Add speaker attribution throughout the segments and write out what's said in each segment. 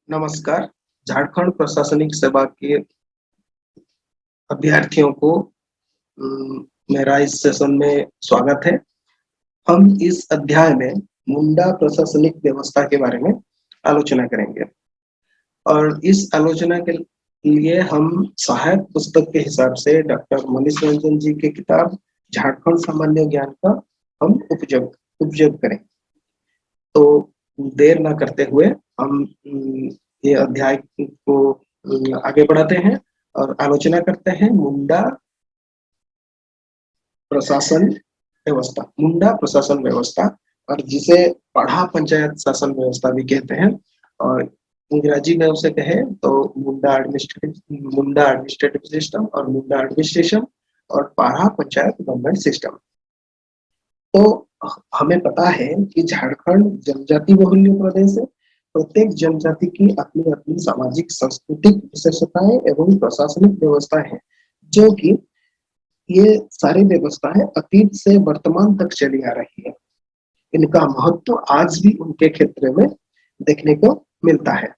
Speaker 1: नमस्कार। झारखंड प्रशासनिक सेवा के अभ्यर्थियों को मेरा इस सेशन में स्वागत है। हम इस अध्याय में मुंडा प्रशासनिक व्यवस्था के बारे में आलोचना करेंगे और इस आलोचना के लिए हम सहायक पुस्तक के हिसाब से डॉक्टर मनीष रंजन जी की किताब झारखंड सामान्य ज्ञान का हम उपयोग करें। तो देर न करते हुए हम ये अध्याय को आगे बढ़ाते हैं और आलोचना करते हैं मुंडा प्रशासन मुंडा प्रशासन व्यवस्था, और जिसे पढ़ा पंचायत शासन व्यवस्था भी कहते हैं, और अंग्रेजी में उसे कहे तो मुंडा एडमिनिस्ट्रेटिव सिस्टम और मुंडा एडमिनिस्ट्रेशन और पढ़ा पंचायत गवर्नमेंट सिस्टम। तो हमें पता है कि झारखंड जनजाति बहुल्य प्रदेश है। प्रत्येक जनजाति की अपनी अपनी सामाजिक सांस्कृतिक विशेषताएं एवं प्रशासनिक व्यवस्था है, जो कि ये सारी व्यवस्थाएं अतीत से वर्तमान तक चली आ रही है। इनका महत्व आज भी उनके क्षेत्र में देखने को मिलता है।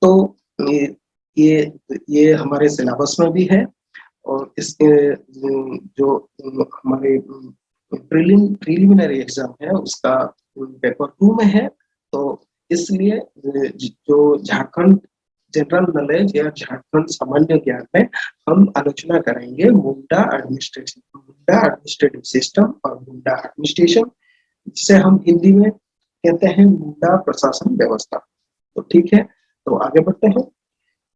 Speaker 1: तो ये हमारे सिलेबस में भी है, और इसके जो हमारे प्रिलिमिनरी एग्जाम है उसका पेपर 2 में है। तो इसलिए जो झारखंड जनरल नॉलेज या झारखंड सामान्य ज्ञान में हम आलोचना करेंगे मुंडा एडमिनिस्ट्रेटिव सिस्टम और मुंडा एडमिनिस्ट्रेशन, जिसे हम हिंदी में कहते हैं मुंडा प्रशासन व्यवस्था। तो ठीक है, तो आगे बढ़ते हैं।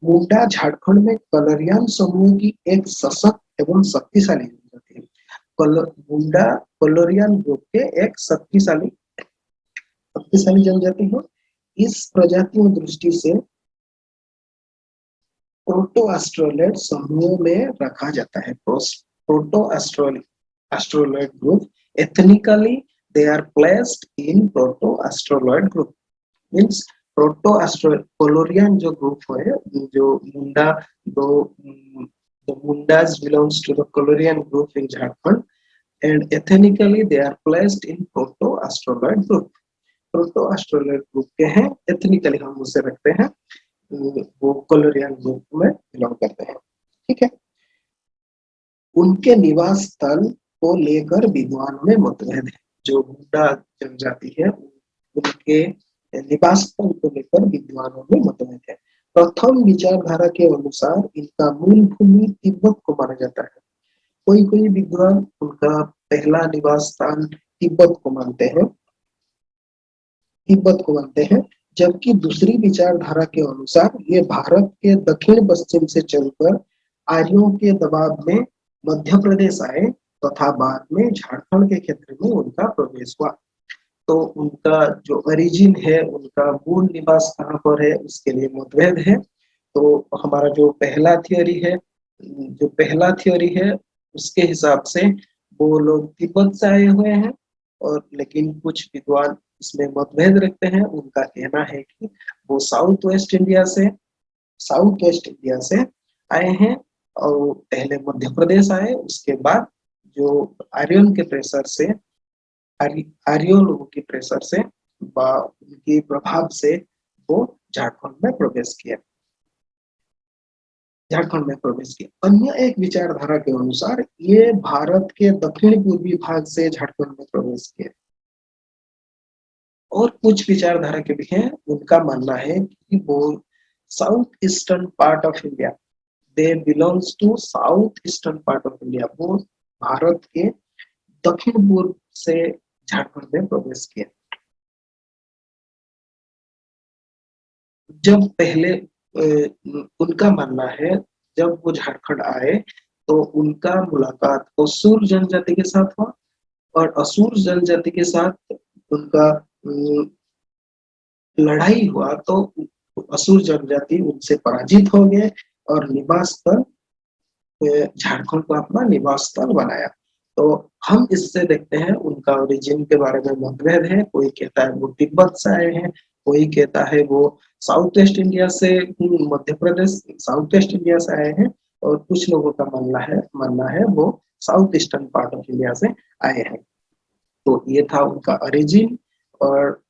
Speaker 1: मुंडा झारखंड में कलरियान समूह की एक सशक्त एवं शक्तिशाली जनजाति है। मुंडा कलरियान ग्रुप के एक शक्तिशाली जनजाति है। इस प्रजातियों दृष्टि से प्रोटो एस्ट्रोलॉइड समूह में रखा जाता है। Proto Australoid group ethnically they are placed in proto Australoid group, means proto Kolarian जो ग्रुप है, जो मुंडा दो the Mundas belongs to the Colorian group in Jharkhand, and ethnically they are placed in Proto-Astroloid group. Proto-Astroloid group के हैं, ethnically हम उसे रखते हैं, वो कोलोरियन ग्रुप में बिलोंग करते हैं। ठीक है, उनके निवास स्थल को लेकर विद्वान में मतभेद है। जो मुंडा जनजाति है उनके निवास स्थल को लेकर विद्वानों में मतभेद है। प्रथम विचारधारा के अनुसार इनका मूल भूमि तिब्बत को माना जाता है। कोई विद्वान उनका पहला निवास स्थान तिब्बत को मानते हैं, जबकि दूसरी विचारधारा के अनुसार ये भारत के दक्षिण पश्चिम से चलकर आर्यों के दबाव में मध्य प्रदेश आए तथा बाद में झारखंड के क्षेत्र में उनका प्रवेश हुआ। तो उनका जो ओरिजिन है, उनका मूल निवास कहाँ पर है, उसके लिए मतभेद है। तो हमारा जो पहला थ्योरी है उसके हिसाब से वो लोग तिब्बत से आए हुए हैं, और लेकिन कुछ विद्वान इसमें मतभेद रखते हैं। उनका कहना है कि वो साउथ वेस्ट इंडिया से आए हैं, और पहले मध्य प्रदेश आए, उसके बाद जो आर्यन के प्रेशर से आर्यों लोगों की प्रेशर से उनके प्रभाव से वो झारखंड में प्रवेश किया। अन्य एक विचारधारा के अनुसार ये भारत के दक्षिण पूर्वी भाग से झारखंड में प्रवेश किए। और कुछ विचारधारा के भी हैं, उनका मानना है कि वो south eastern part of India, they belongs to south eastern part of India, वो भारत के दक्षिण पूर्व से झारखंड में प्रवेश किया। जब पहले उनका मानना है जब वो झारखंड आए तो उनका मुलाकात असुर जनजाति के साथ हुआ, और असुर जनजाति के साथ उनका लड़ाई हुआ, तो असुर जनजाति उनसे पराजित हो गए और निवास स्थल झारखंड को अपना निवास स्थल बनाया। तो हम इससे देखते हैं उनका ओरिजिन के बारे में मतभेद है। कोई कहता है वो तिब्बत से आए हैं, कोई कहता है वो साउथ वेस्ट इंडिया से, Madhya Pradesh south west India से आए हैं, और कुछ लोगों का मानना है वो south eastern part of India से आए हैं। तो ये था उनका ओरिजिन। और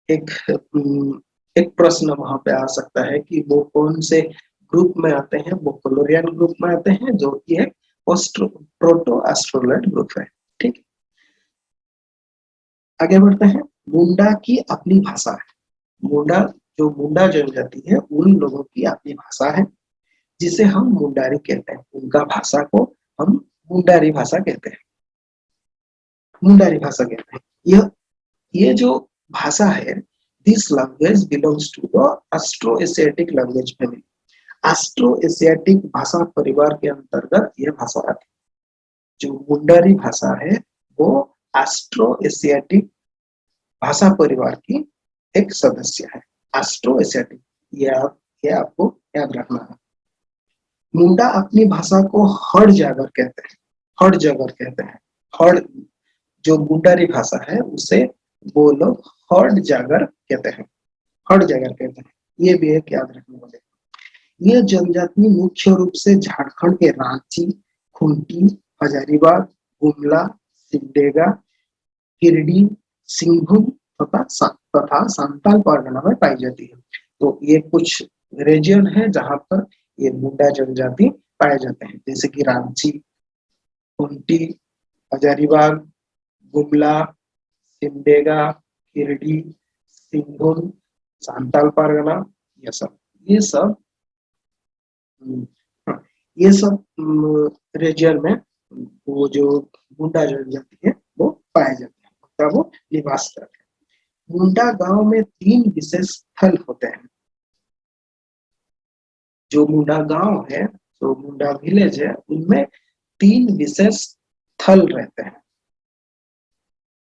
Speaker 1: एक एक प्रश्न वहां पे आ सकता है कि वो कौन से ग्रुप में आते हैं, वो कोलोरियन ग्रुप में आते हैं, जो कि एक प्रोटो एस्ट्रोलॉइड ग्रुप है। ठीक है, आगे बढ़ते हैं। मुंडा की अपनी भाषा है। मुंडा, जो मुंडा जनजाति है, उन लोगों की अपनी भाषा है जिसे हम मुंडारी कहते हैं। उनका भाषा को हम मुंडारी भाषा कहते हैं, मुंडारी भाषा कहते हैं। ये जो भाषा है, this language belongs to the Austro Asiatic language family. Austro Asiatic भाषा परिवार के अंतर्गत यह भाषा आती है। जो मुंडारी भाषा है वो ऑस्ट्रो एशियाटिक भाषा परिवार की एक सदस्य है। ऑस्ट्रो एशियाटिक, ये आपको याद रखना है। मुंडा अपनी भाषा को हड़ जागर कहते हैं। हड़ जागर कहते हैं। हड़, जो मुंडारी भाषा है उसे वो लोग हड़ जागर कहते हैं। हड़ जागर कहते हैं, ये भी एक याद रखने वाले। ये जनजाति मुख्य रूप से झारखंड के रांची, खूंटी, हजारीबाग, गुमला, सिमडेगा, गिरिडीह, सिंहभूम तथा संताल परगना में पाई जाती है। तो ये कुछ रीजन है जहां पर ये मुंडा जनजाति पाए जाते हैं, जैसे कि रांची, खूंटी, हजारीबाग, गुमला, सिमडेगा, गिरिडीह, सिंहभूम, संताल परगना, ये सब हाँ, ये सब रीजन में वो जो मुंडा जनजाति है वो पाए जाते हैं, तब वो निवास करते हैं। मुंडा गांव में 3 विशेष स्थल होते हैं। जो मुंडा गांव है, जो मुंडा विलेज है, उनमें 3 विशेष स्थल रहते हैं।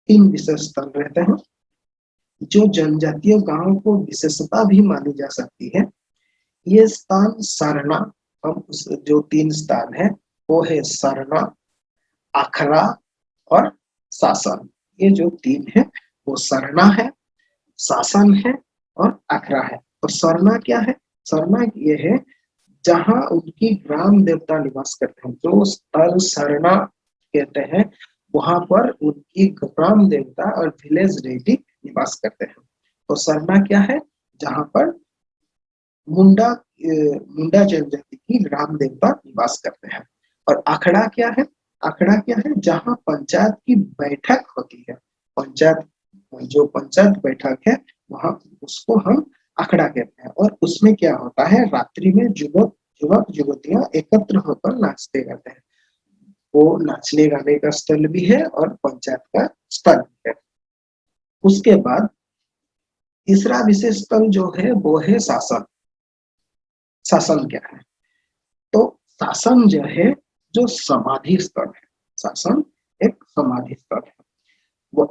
Speaker 1: 3 विशेष स्थल रहते हैं जो जनजातीय गांव को विशेषता भी मानी जा सकती है। ये स्थान सरना, हम उस जो 3 स्थान है वो है सरना, अखरा और शासन। ये जो 3 है वो सरना है, शासन है और अखरा है। और सरना क्या है? सरना ये है जहां उनकी ग्राम देवता निवास करते हैं। जो स्थल सरना कहते हैं वहां पर उनकी ग्राम देवता और विलेज डेटी निवास करते हैं। तो सरना क्या है? जहां पर मुंडा मुंडा जनजाति की ग्राम देवता निवास करते हैं। और अखड़ा क्या है? अखड़ा क्या है? जहां पंचायत की बैठक होती है। पंचायत, जो पंचायत बैठक है वहां, उसको हम अखड़ा कहते हैं। और उसमें क्या होता है, रात्रि में युवक युवतियां एकत्र होकर नाचते रहते हैं। वो नाचने गाने का स्थल भी है और पंचायत का स्थल भी है। उसके बाद तीसरा विशेष स्थल जो है वो है शासन। शासन क्या है? तो शासन जो है, जो समाधि स्थल है। शासन एक समाधि स्थल है। वो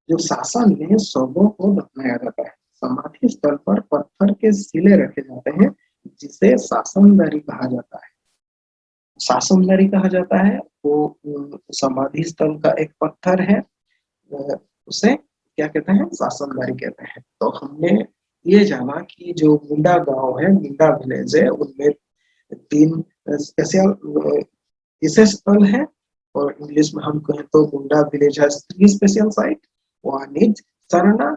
Speaker 1: जो शासन में शवों को दफनाया जाता है। समाधि स्थल पर पत्थर के सिले रखे जाते हैं जिसे शासनदारी कहा जाता है। शासनदारी कहा जाता है वो समाधि स्थल का एक पत्थर है, उसे क्या कहते हैं? शासनदारी कहते हैं। तो हमने ये जाना कि जो मुंडा गांव है, मुंडा विलेज है, उनमें 3 स्पेशल विशेष स्थल है। और इंग्लिश में हम कहें तो Munda village has 3 special site. One is sarna,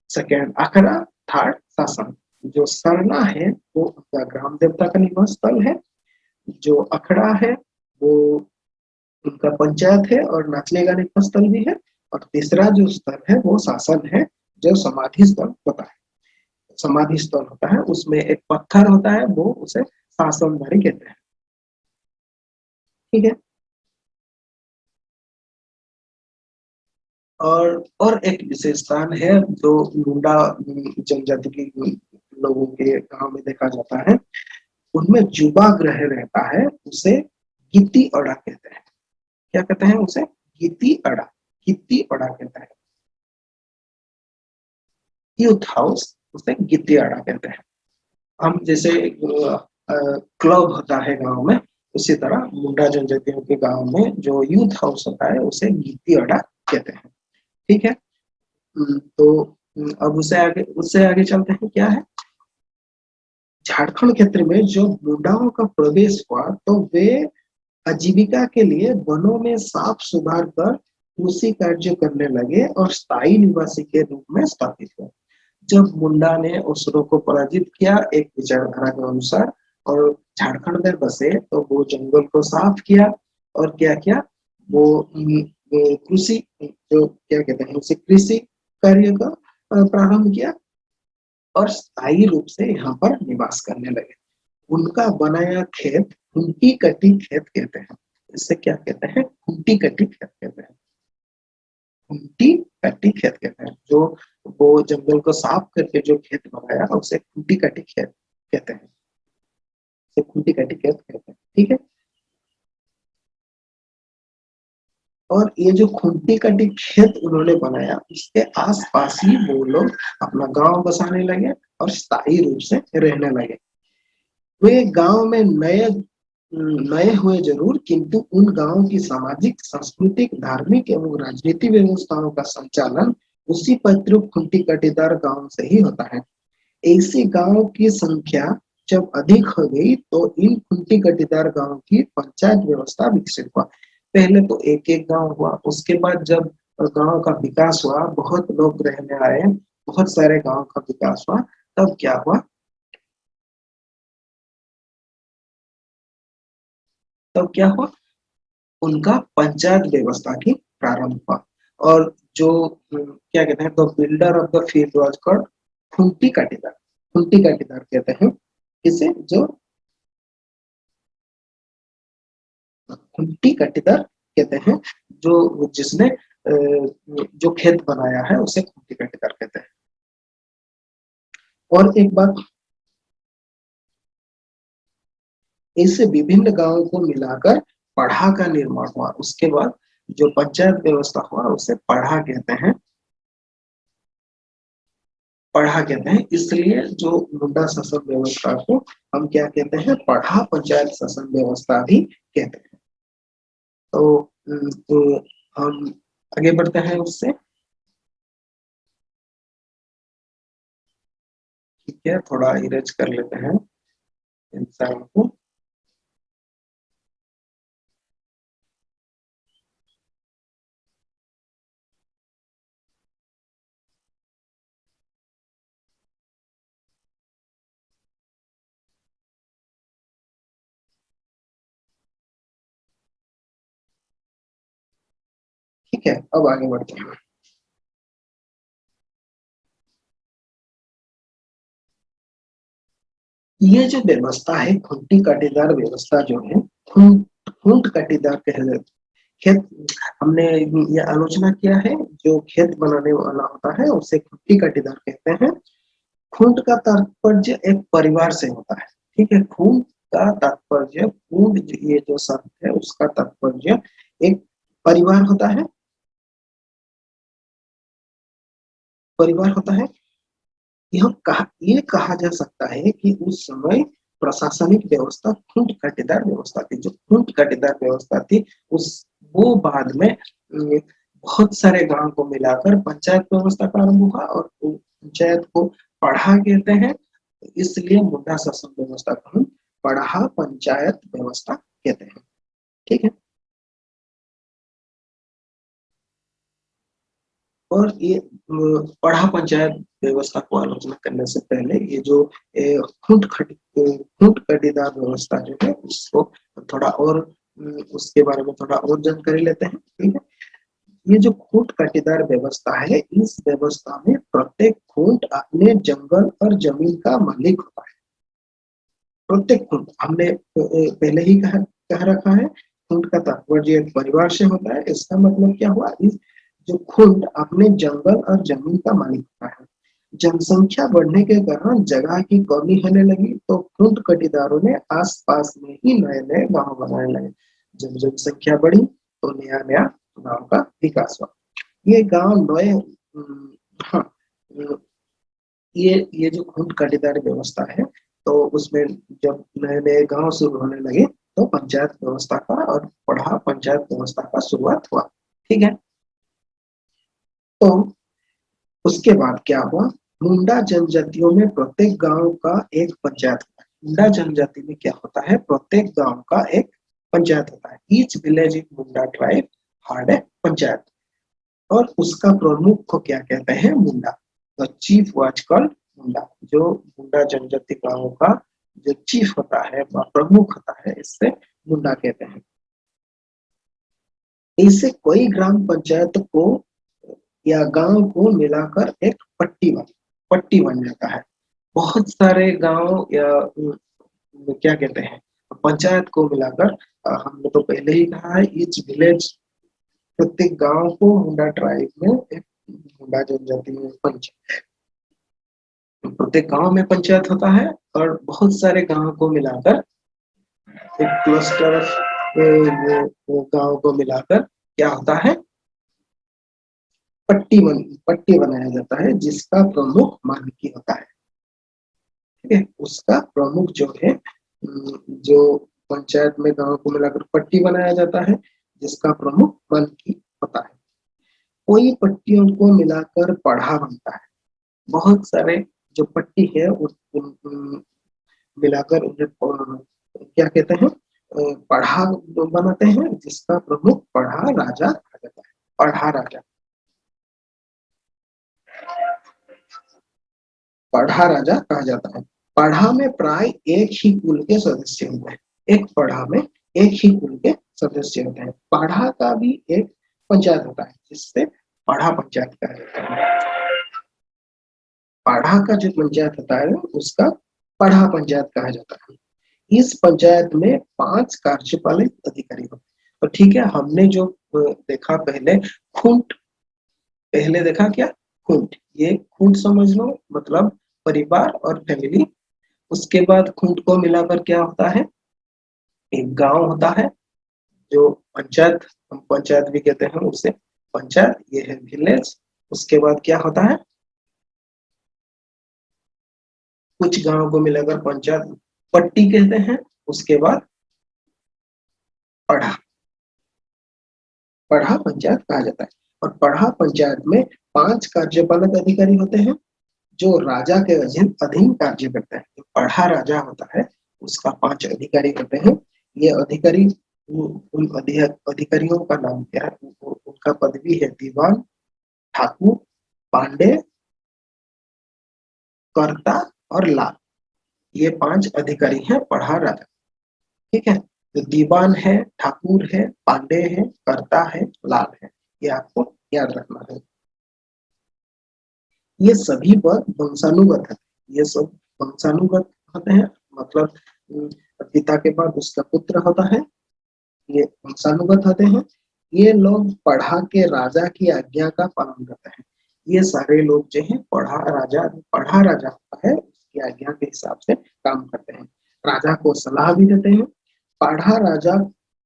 Speaker 1: second akhra, third sasan. जो सरना है वो उनका ग्राम देवता का निवास स्थल है। जो अखड़ा है वो उनका पंचायत है और नाचने गाने का स्थल भी है। और तीसरा जो स्थल है वो शासन है, जो समाधि स्थल होता है। समाधि स्थल होता है, उसमें एक पत्थर होता है, वो उसे शासनदारी कहते हैं। ठीक है। और एक विशेष स्थान है जो मुंडा जनजाति के लोगों के गांव में देखा जाता है। उनमें जुबा ग्रह रहता है, उसे गित्ती अड़ा कहते हैं। क्या कहते हैं उसे? गित्ती अड़ा। गित्ती अड़ा कहते हैं। यूथ हाउस, उसे गित्ती अड़ा कहते हैं। हम जैसे क्लब होता है गांव में, उसी तरह मुंडा जनजातियों के गांव में जो यूथ हाउस होता है उसे गित्ती अड़ा कहते हैं। ठीक है। तो अब उससे आगे चलते हैं। क्या है? झारखंड क्षेत्र में जो मुंडाओं का प्रवेश हुआ तो वे आजीविका के लिए वनों में साफ सुधार कर कृषि कार्य करने लगे और स्थायी निवासी के रूप में स्थापित हुए। जब मुंडा ने असुरों को पराजित किया एक विचारधारा के अनुसार और झारखंड में बसे, तो वो जंगल को साफ किया और क्या किया, वो कृषि, जो क्या कहते हैं उसे, कृषि कार्य का प्रारंभ किया और स्थायी रूप से यहाँ पर निवास करने लगे। उनका बनाया खेत खूंटी कटी खेत कहते हैं। इसे क्या कहते हैं, खूंटी कटी खेत कहते हैं। खूंटी कटी खेत कहते हैं, जो वो जंगल को साफ करके जो खेत बनाया उसे खूंटी कटी खेत कहते हैं। उसे खूंटी कटी खेत कहते हैं, ठीक है। और ये जो खूंटी कटी खेत उन्होंने बनाया, उसके आसपास ही वो लोग अपना गांव बसाने लगे और स्थायी रूप से रहने लगे। वे गांव में नए नए हुए जरूर, किंतु उन गांवों की सामाजिक, सांस्कृतिक, धार्मिक एवं राजनीतिक व्यवस्थाओं का संचालन उसी पैतृक खूंटी कटीदार गांव से ही होता है। ऐसे गांवों की संख्या जब अधिक हो गई तो इन खूंटी कटीदार गांव की पंचायत व्यवस्था विकसित हुआ। पहले तो एक एक गांव हुआ, उसके बाद जब गांव का विकास हुआ, बहुत लोग रहने आए, बहुत सारे गांव का विकास हुआ, तब क्या हुआ, तब क्या हुआ, उनका पंचायत व्यवस्था की प्रारंभ हुआ। और जो क्या कहते हैं, the builder of the field was called khuntkattidar. खूंटी काटीदार कहते हैं इसे, जो खूंटी काटीदार कहते हैं, जो जिसने जो खेत बनाया है उसे खूंटी काटीदार कहते हैं। और एक बात, इससे विभिन्न गांवों को मिलाकर पढ़ा का निर्माण हुआ। उसके बाद जो पंचायत व्यवस्था हुआ उसे पढ़ा कहते हैं। पढ़ा कहते हैं, इसलिए जो मुंडा शासन व्यवस्था को हम क्या कहते हैं, पढ़ा पंचायत शासन व्यवस्था भी कहते हैं। तो हम आगे बढ़ते हैं उससे, ठीक है, थोड़ा इरेज कर लेते हैं इंसान को। ठीक है, अब आगे बढ़ते हैं। ये जो व्यवस्था है खूंटी काटेदार व्यवस्था जो है, खूंट खूंट काटेदार कहे, खेत, हमने ये आलोचना किया है, जो खेत बनाने वाला होता है उसे खूंटी काटेदार कहते हैं। खूंट का तात्पर्य एक परिवार से होता है, ठीक है। खूंट का तात्पर्य, खूंट ये जो शब्द है उसका तात्पर्य एक परिवार होता है, परिवार होता है। ये कहा जा सकता है कि उस समय प्रशासनिक व्यवस्था खूंट काटेदार व्यवस्था थी। जो खूंट काटेदार व्यवस्था थी, उस वो बाद में बहुत सारे गांव को मिलाकर पंचायत व्यवस्था प्रारंभ हुआ, और पंचायत को पढ़ा कहते हैं, इसलिए मुंडा शासन व्यवस्था को हम पढ़ा पंचायत व्यवस्था कहते हैं, ठीक है। और ये पढ़ा पंचायत व्यवस्था को आलोचना करने से पहले ये जो खूंट कटीदार व्यवस्था जो है उसको थोड़ा और उसके बारे में थोड़ा और जानकारी लेते हैं, ठीक है। ये जो खूंट कटीदार व्यवस्था है, इस व्यवस्था में प्रत्येक खूंट अपने जंगल और जमीन का मालिक होता है। प्रत्येक खूंट, हमने पहले ही कह रखा है, खूंट का तात्पर्य एक परिवार से होता है। इसका मतलब क्या हुआ, इस जो खूंट अपने जंगल और जमीन का मालिक होता है। जनसंख्या बढ़ने के कारण जगह की कमी होने लगी, तो खूंट कटीदारों ने आसपास में ही नए नए गांव बनाने लगे। जब जनसंख्या बढ़ी तो नया नया गांव का विकास हुआ। ये गांव नए, हाँ, ये जो खूंट कटीदार व्यवस्था है, तो उसमें जब नए नए गांव शुरू होने लगे, तो पंचायत व्यवस्था का और पढ़ा पंचायत व्यवस्था का शुरुआत हुआ, ठीक है। तो उसके बाद क्या हुआ, मुंडा जनजातियों में प्रत्येक गांव का एक पंचायत होता है। मुंडा जनजाति में क्या होता है, प्रत्येक गांव का एक पंचायत होता है। Each village in Munda tribe had a panchayat, और उसका प्रमुख को क्या कहते हैं, मुंडा। द चीफ वाज कॉल्ड मुंडा। जो मुंडा जनजाति गांवों का जो चीफ होता है, प्रमुख होता है, इससे मुंडा कहते हैं। इससे कोई ग्राम पंचायत को या गांव को मिलाकर एक पट्टी बन जाता है। बहुत सारे गांव या क्या कहते हैं, पंचायत को मिलाकर, हमने तो पहले ही कहा है, ईच विलेज, प्रत्येक गांव को मुंडा ट्राइब में एक मुंडा जनजाति में पंचायत, प्रत्येक गांव में पंचायत होता है और बहुत सारे गांव को मिलाकर एक क्लस्टर गांव को मिलाकर क्या होता है, पट्टी बनाया जाता है, जिसका प्रमुख मानकी होता है। ठीक है, उसका प्रमुख जो है, जो पंचायत में गांव को मिलाकर पट्टी बनाया जाता है, जिसका प्रमुख मानकी होता है। कोई पट्टियों को मिलाकर पढ़ा बनता है। बहुत सारे जो पट्टी है मिलाकर उन्हें क्या कहते हैं, पढ़ा बनाते हैं, जिसका प्रमुख पढ़ा राजा कहा जाता है। पढ़ा राजा, पढ़ा राजा कहा जाता है। पढ़ा में प्राय एक ही कुल के सदस्य होते हैं। एक पढ़ा में एक ही कुल के सदस्य होते हैं। पढ़ा का भी एक पंचायत होता है, जिससे पढ़ा पंचायत कहा जाता है। पढ़ा का जो पंचायत होता है उसका पढ़ा पंचायत कहा जाता है। इस पंचायत में 5 कार्यपालिक अधिकारी होते हैं। तो ठीक है, हमने जो देखा पहले खुंट, पहले देखा क्या, खुंट, ये खुंट समझ लो, मतलब परिवार और फैमिली। उसके बाद खुंट को मिलाकर क्या होता है, एक गांव होता है, जो पंचायत, हम पंचायत भी कहते हैं उसे, पंचायत, ये है विलेज। उसके बाद क्या होता है, कुछ गांव को मिलाकर पंचायत, पट्टी कहते हैं। उसके बाद पढ़ा, पढ़ा पंचायत कहा जाता है। और पढ़ा पंचायत में 5 कार्यपालक अधिकारी होते हैं, जो राजा के अधीन कार्य करते हैं। जो पढ़ा राजा होता है उसका 5 अधिकारी होते हैं। ये अधिकारी, उन अधिकारियों का नाम क्या है, उनका पदवी है दीवान, ठाकुर, पांडे, कर्ता और लाल। ये 5 अधिकारी हैं पढ़ा राजा। ठीक है, तो दीवान है, ठाकुर है, पांडे है, कर्ता है, लाल है। ये आपको याद रखना है। ये सभी पद वंशानुगत है। ये सब वंशानुगत होते हैं, मतलब पिता के बाद उसका पुत्र होता है, ये वंशानुगत होते हैं। ये लोग पढ़ा के राजा की आज्ञा का पालन करते हैं। ये सारे लोग जो है पढ़ा राजा होता है उसकी आज्ञा के हिसाब से काम करते हैं। राजा को सलाह भी देते हैं। पढ़ा राजा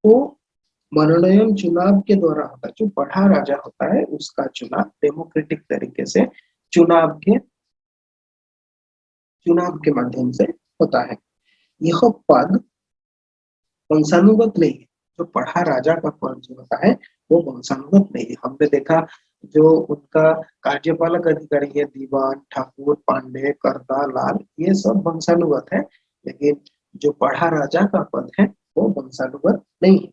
Speaker 1: को मनोनयन चुनाव के द्वारा होता है। जो पढ़ा राजा होता है उसका चुनाव डेमोक्रेटिक तरीके से चुनाव के माध्यम से होता है। यह पद वंशानुगत नहीं है। जो पढ़ा राजा का पद जो होता है वो वंशानुगत नहीं है। हमने देखा जो उनका कार्यपालक अधिकारी है, दीवान, ठाकुर, पांडे, कर्ता, लाल, ये सब वंशानुगत है। लेकिन जो पढ़ा राजा का पद है वो वंशानुगत नहीं है।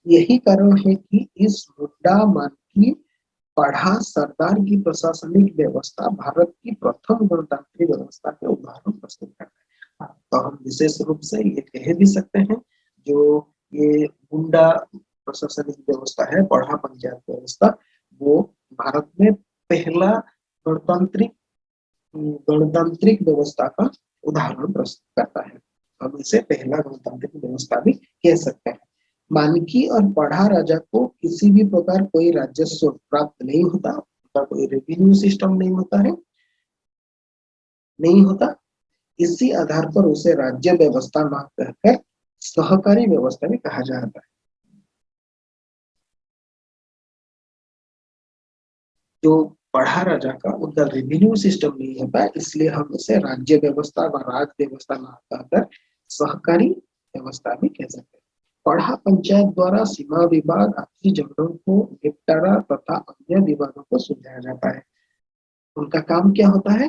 Speaker 1: यही कारण है कि इस मुंडा मानकी पढ़ा सरदार की प्रशासनिक व्यवस्था भारत की प्रथम गणतांत्रिक व्यवस्था के उदाहरण प्रस्तुत करता है। तो हम विशेष रूप से ये कह भी सकते हैं, जो ये मुंडा प्रशासनिक व्यवस्था है, पढ़ा पंचायत व्यवस्था, वो भारत में पहला गणतांत्रिक गणतांत्रिक व्यवस्था का उदाहरण प्रस्तुत करता है। हम इसे पहला गणतांत्रिक व्यवस्था भी कह सकते हैं। मानकी और पढ़ा राजा को किसी भी प्रकार कोई राजस्व प्राप्त नहीं होता, उनका कोई रेवेन्यू सिस्टम नहीं होता है, नहीं होता। इसी आधार पर उसे राज्य व्यवस्था न कहकर सहकारी व्यवस्था भी कहा जाता है। जो पढ़ा राजा का उनका रेवेन्यू सिस्टम नहीं होता, इसलिए हम इसे राज्य व्यवस्था व राज व्यवस्था न कहकर सहकारी व्यवस्था भी कह सकते हैं। पढ़ा पंचायत द्वारा सीमा विवाद, आपसी झगड़ों को निपटारा तथा अन्य विवादों को सुलझाया जाता है। उनका काम क्या होता है,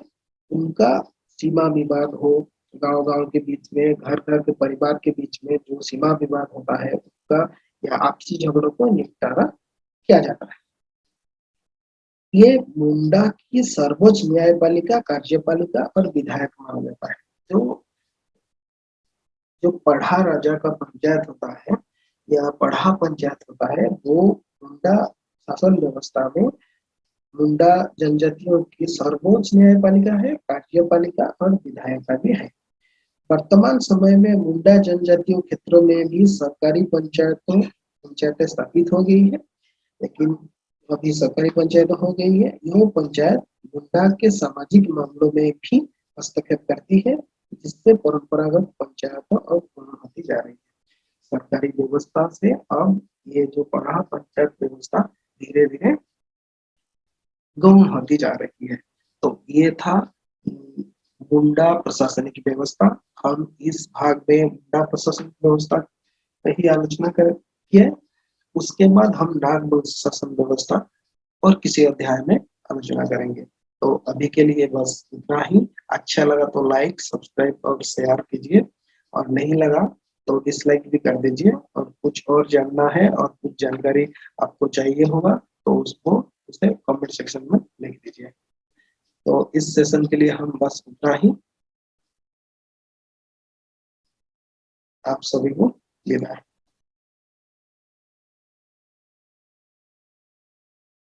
Speaker 1: उनका सीमा विवाद हो, गांव गांव के बीच में, घर घर के परिवार के बीच में जो सीमा विवाद होता है उसका या आपसी झगड़ों को निपटारा किया जाता है। ये मुंडा की सर्वोच्च न्यायपालिका, कार्यपालिका और विधायक माना जाता है। जो जो पढ़ा राजा का पंचायत होता है या पढ़ा पंचायत होता है, वो मुंडा शासन व्यवस्था में मुंडा जनजातियों की सर्वोच्च न्यायपालिका है, कार्यपालिका और विधायिका भी है। वर्तमान समय में मुंडा जनजातियों क्षेत्रों में भी सरकारी पंचायतें स्थापित हो गई है, लेकिन अभी सरकारी पंचायत हो गई है। यह पंचायत मुंडा के सामाजिक मामलों में भी हस्तक्षेप करती है, जिससे परंपरागत पंचायतों अब पूर्ण होती जा रही है। सरकारी व्यवस्था से अब ये जो पढ़ा पंचायत व्यवस्था धीरे धीरे गौण होती जा रही है। तो ये था मुंडा प्रशासनिक व्यवस्था। हम इस भाग में मुंडा प्रशासनिक व्यवस्था की आलोचना किए। उसके बाद हम नाग शासन व्यवस्था और किसी अध्याय में आलोचना करेंगे। तो अभी के लिए बस इतना ही। अच्छा लगा तो लाइक, सब्सक्राइब और शेयर कीजिए, और नहीं लगा तो डिसलाइक भी कर दीजिए। और कुछ और जानना है और कुछ जानकारी आपको चाहिए होगा तो उसको उसे कमेंट सेक्शन में लिख दीजिए। तो इस सेशन के लिए हम बस इतना ही। आप सभी को विदाई।